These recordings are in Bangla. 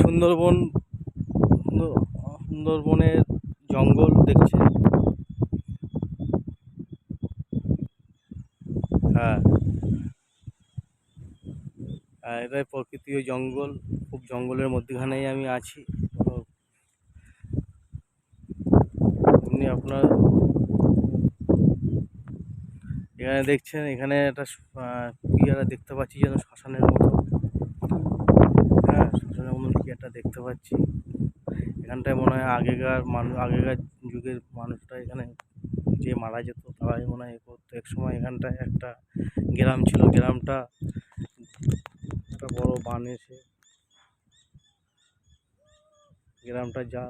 সুন্দরবন, সুন্দরবনের জঙ্গল দেখছে। হ্যাঁ, এটাই প্রকৃতির জঙ্গল। খুব জঙ্গলের মধ্যখানেই আমি আছি। এমনি আপনার এখানে দেখছেন, এখানে একটা কি একটা দেখতে পাচ্ছি যেন শ্মশানের মতো। হ্যাঁ, শ্মশানের মতো কি একটা দেখতে পাচ্ছি। এখানটায় মনে হয় আগেকার যুগের মানুষরা এখানে যে মারা যেত তারাই মনে হয় এ করতো। এক সময় এখানটায় একটা গ্রাম ছিল। গ্রামটা একটা বড় বান এসে গ্রামটা যা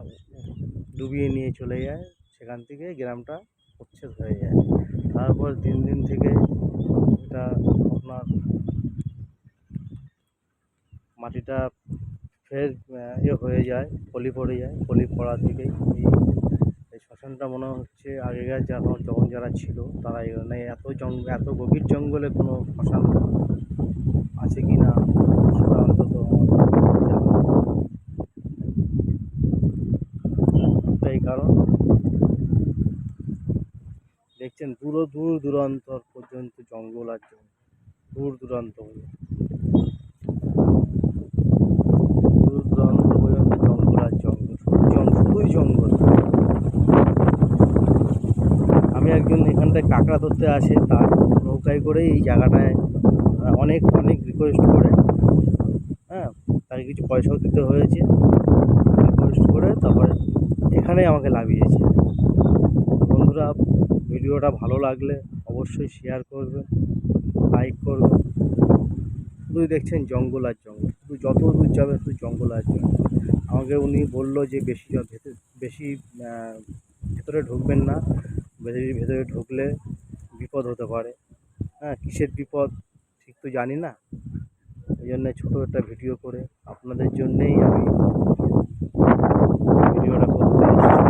ডুবিয়ে নিয়ে চলে যায়। সেখান থেকে গ্রামটা উচ্ছেদ হয়ে যায়। তারপর দিন দিন থেকে এটা আপনার মাটিটা ফের হয়ে যায়, পলি পড়ে যায়। পলি পড়া থেকেই এই শ্মশানটা মনে হচ্ছে আগেকার যখন যারা ছিল তারা এখানে এত গভীর জঙ্গলে কোনো শ্মশান আছে কি না সেটা অন্তত আমার জানা নেই। এই কারণ দেখছেন দূর দূরান্তর পর্যন্ত জঙ্গল আর জঙ্গল, দূর দূরান্ত দূর দূরান্ত পর্যন্ত জঙ্গল আর জঙ্গল, শুধুই জঙ্গল। আমি একজন এখানটায় কাঁকড়া ধরতে আসে, তার নৌকায় করে এই জায়গাটায় অনেক অনেক রিকোয়েস্ট করে, হ্যাঁ, তাকে কিছু পয়সাও দিতে হয়েছে। রিকোয়েস্ট করে তারপরে এখানেই আমাকে নামিয়েছে। বন্ধুরা, ভিডিওটা ভালো লাগলে অবশ্যই শেয়ার করবেন, লাইক করবেন। শুধুই দেখছেন জঙ্গল আর জঙ্গল, শুধু যত দূর যাবে শুধু জঙ্গল আর জঙ্গল। আমাকে উনি বললো যে বেশি ভেতরে ঢুকবেন না, ভেতরে ঢুকলে বিপদ হতে পারে। হ্যাঁ, কিসের বিপদ ঠিক তো জানি না। এই জন্য ছোটো একটা ভিডিও করে আপনাদের জন্যেই আমি ভিডিওটা করতে এসেছি।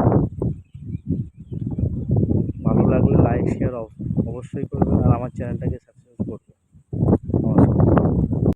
ভালো লাগলে লাইক শেয়ার অবশ্যই করবেন আর আমার চ্যানেলটাকে সাবস্ক্রাইব করবেন।